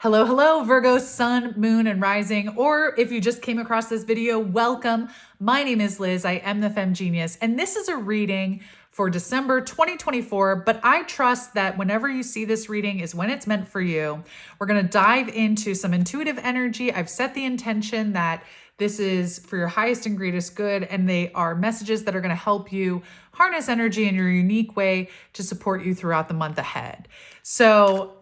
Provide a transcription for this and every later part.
Hello, hello, Virgo, sun, moon, and rising. Or if you just came across this video, welcome. My name is Liz. I am the Femme Genius, and this is a reading for December 2024. But I trust that whenever you see this reading is when it's meant for you. We're going to dive into some intuitive energy. I've set the intention that this is for your highest and greatest good, and they are messages that are going to help you harness energy in your unique way to support you throughout the month ahead. So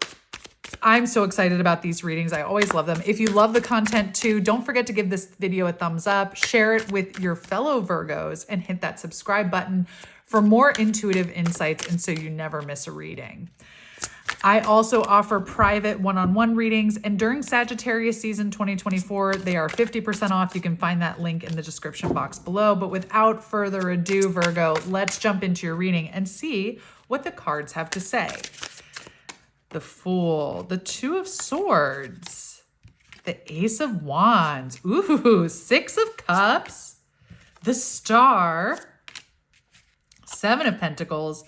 I'm so excited about these readings. I always love them. If you love the content too, don't forget to give this video a thumbs up, share it with your fellow Virgos, and hit that subscribe button for more intuitive insights and so you never miss a reading. I also offer private one-on-one readings, and during Sagittarius season 2024, they are 50% off. You can find that link in the description box below. But without further ado, Virgo, let's jump into your reading and see what the cards have to say. The Fool, the Two of Swords, the Ace of Wands, ooh, Six of Cups, the Star, Seven of Pentacles,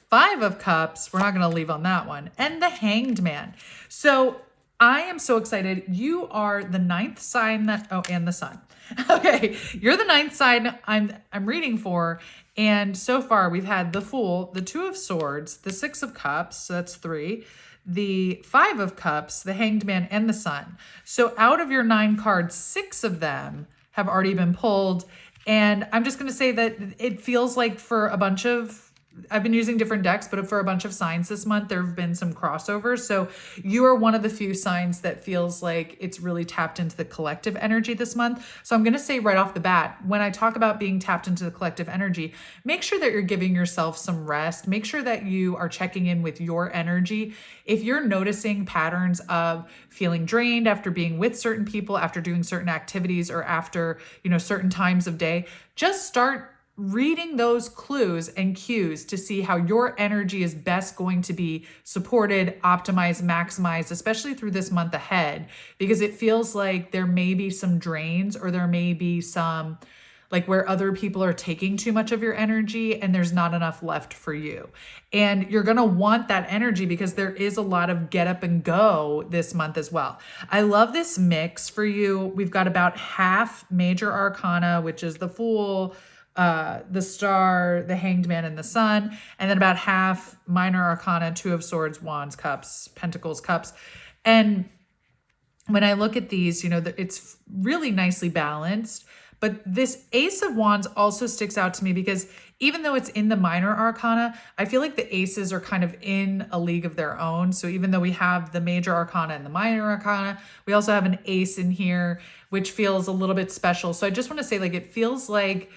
Five of Cups, we're not going to leave on that one, and the Hanged Man. So I am so excited. You are the ninth sign that, oh, and the Sun. Okay, you're the ninth sign I'm reading for. And so far we've had the Fool, the Two of Swords, the Six of Cups, so that's three, the Five of Cups, the Hanged Man, and the Sun. So out of your 9 cards, 6 of them have already been pulled. And I'm just going to say that it feels like for a bunch of, I've been using different decks, but for a bunch of signs this month, there have been some crossovers. So you are one of the few signs that feels like it's really tapped into the collective energy this month. So I'm going to say right off the bat, when I talk about being tapped into the collective energy, make sure that you're giving yourself some rest. Make sure that you are checking in with your energy. If you're noticing patterns of feeling drained after being with certain people, after doing certain activities, or after, certain times of day, just start reading those clues and cues to see how your energy is best going to be supported, optimized, maximized, especially through this month ahead, because it feels like there may be some drains, or there may be some like where other people are taking too much of your energy and there's not enough left for you. And you're going to want that energy because there is a lot of get up and go this month as well. I love this mix for you. We've got about half major arcana, which is the Fool, the Star, the Hanged Man, and the Sun, and then about half minor arcana, Two of Swords, Wands, Cups, Pentacles, Cups. And when I look at these, it's really nicely balanced. But this Ace of Wands also sticks out to me because even though it's in the minor arcana, I feel like the aces are kind of in a league of their own. So even though we have the major arcana and the minor arcana, we also have an ace in here, which feels a little bit special. So I just want to say, like, it feels like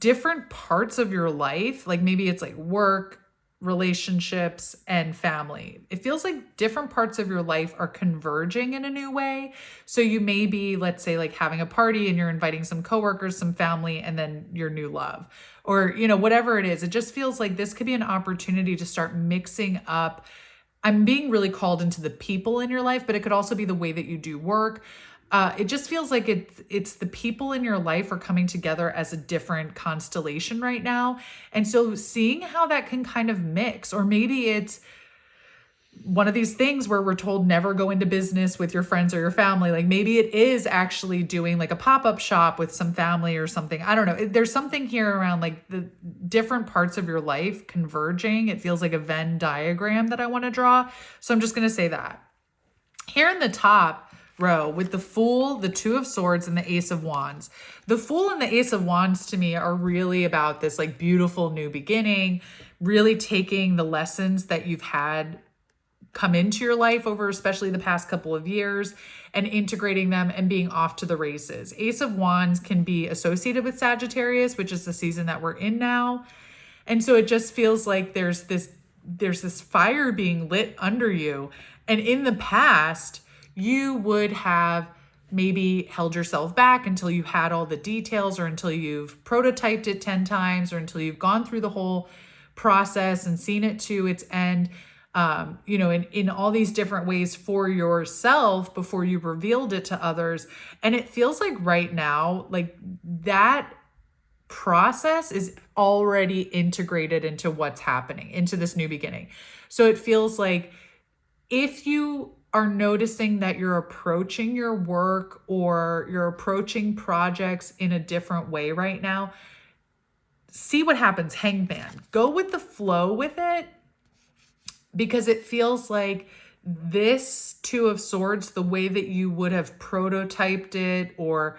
different parts of your life, like maybe it's like work, relationships, and family. It feels like different parts of your life are converging in a new way. So you may be, let's say, like having a party and you're inviting some coworkers, some family, and then your new love, or, whatever it is. It just feels like this could be an opportunity to start mixing up. I'm being really called into the people in your life, but it could also be the way that you do work. It just feels like it's the people in your life are coming together as a different constellation right now. And so seeing how that can kind of mix, or maybe it's one of these things where we're told never go into business with your friends or your family. Like maybe it is actually doing like a pop-up shop with some family or something. I don't know. There's something here around like the different parts of your life converging. It feels like a Venn diagram that I want to draw. So I'm just going to say that. Here in the top row with the Fool, the Two of Swords, and the Ace of Wands. The Fool and the Ace of Wands to me are really about this like beautiful new beginning, really taking the lessons that you've had come into your life over especially the past couple of years and integrating them and being off to the races. Ace of Wands can be associated with Sagittarius, which is the season that we're in now. And so it just feels like there's this fire being lit under you. And in the past, you would have maybe held yourself back until you had all the details, or until you've prototyped it 10 times, or until you've gone through the whole process and seen it to its end, in all these different ways for yourself before you revealed it to others. And it feels like right now, like that process is already integrated into what's happening, into this new beginning. So it feels like if you are noticing that you're approaching your work or you're approaching projects in a different way right now, see what happens. Hangman. Go with the flow with it, because it feels like this Two of Swords, the way that you would have prototyped it or,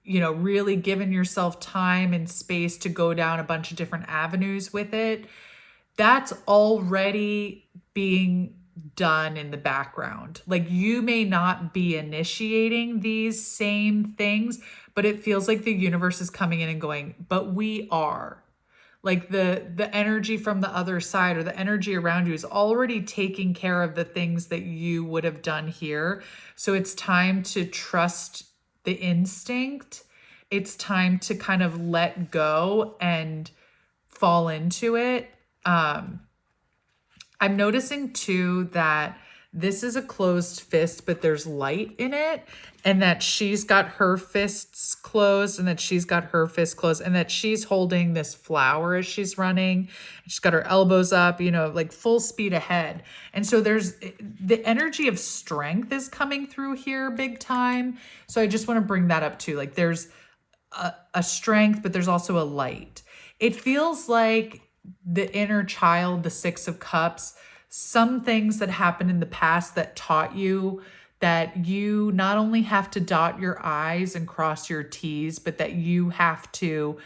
you know, really given yourself time and space to go down a bunch of different avenues with it, that's already being done in the background. Like, you may not be initiating these same things, but it feels like the universe is coming in and going, but we are. Like the energy from the other side or the energy around you is already taking care of the things that you would have done here. So it's time to trust the instinct. It's time to kind of let go and fall into it. I'm noticing too that this is a closed fist, but there's light in it, and that she's got her fists closed and that she's got her fist closed and that she's holding this flower as she's running. She's got her elbows up, you know, like full speed ahead. And so there's the energy of strength is coming through here big time. So I just want to bring that up too. Like, there's a strength, but there's also a light. It feels like the inner child, the Six of Cups, some things that happened in the past that taught you that you not only have to dot your I's and cross your T's, but that you have to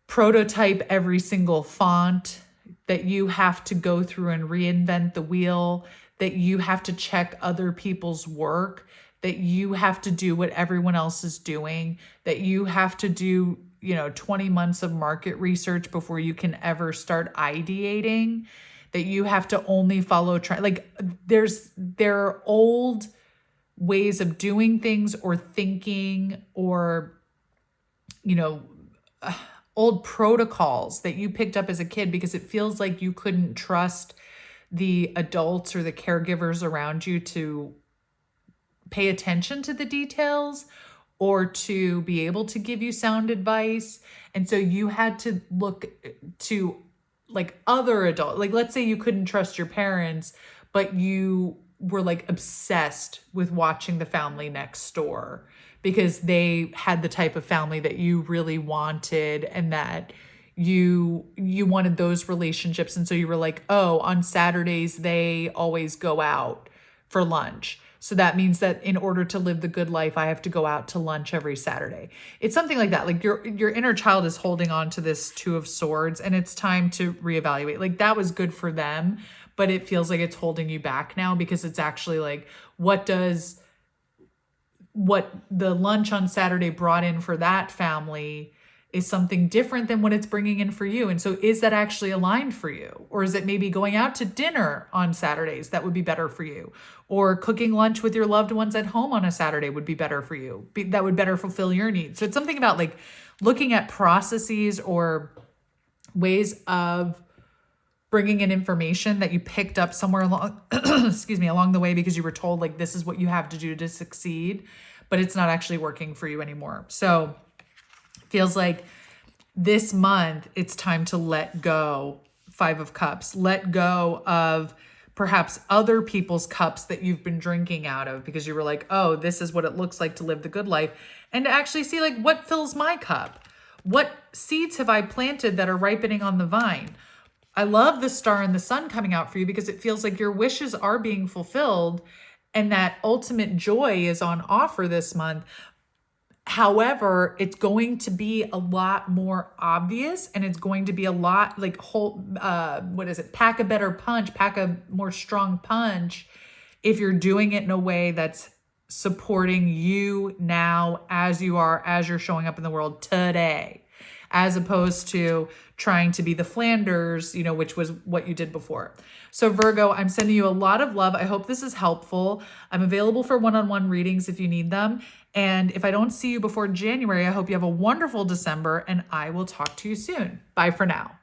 prototype every single font, that you have to go through and reinvent the wheel, that you have to check other people's work, that you have to do what everyone else is doing, that you have to do, you know, 20 months of market research before you can ever start ideating, that you have to only follow trend. Like, there are old ways of doing things or thinking, or, you know, old protocols that you picked up as a kid because it feels like you couldn't trust the adults or the caregivers around you to pay attention to the details or to be able to give you sound advice. And so you had to look to like other adults. Like, let's say you couldn't trust your parents, but you were like obsessed with watching The Family Next Door because they had the type of family that you really wanted, and that you wanted those relationships. And so you were like, oh, on Saturdays, they always go out for lunch. So that means that in order to live the good life, I have to go out to lunch every Saturday. It's something like that. Like, your inner child is holding on to this Two of Swords, and it's time to reevaluate. Like, that was good for them, but it feels like it's holding you back now, because it's actually like, what the lunch on Saturday brought in for that family is something different than what it's bringing in for you. And so is that actually aligned for you? Or is it maybe going out to dinner on Saturdays that would be better for you? Or cooking lunch with your loved ones at home on a Saturday would be better for you. That would better fulfill your needs. So it's something about like looking at processes or ways of bringing in information that you picked up somewhere along, along the way, because you were told like, this is what you have to do to succeed, but it's not actually working for you anymore. So feels like this month it's time to let go. Five of Cups, let go of perhaps other people's cups that you've been drinking out of because you were like, oh, this is what it looks like to live the good life. And to actually see like, what fills my cup? What seeds have I planted that are ripening on the vine? I love the Star and the Sun coming out for you because it feels like your wishes are being fulfilled and that ultimate joy is on offer this month. However, it's going to be a lot more obvious, and it's going to be a lot like pack a better punch, pack a more strong punch if you're doing it in a way that's supporting you now as you are, as you're showing up in the world today, as opposed to trying to be the Flanders, you know, which was what you did before. So Virgo, I'm sending you a lot of love. I hope this is helpful. I'm available for one-on-one readings if you need them. And if I don't see you before January, I hope you have a wonderful December, and I will talk to you soon. Bye for now.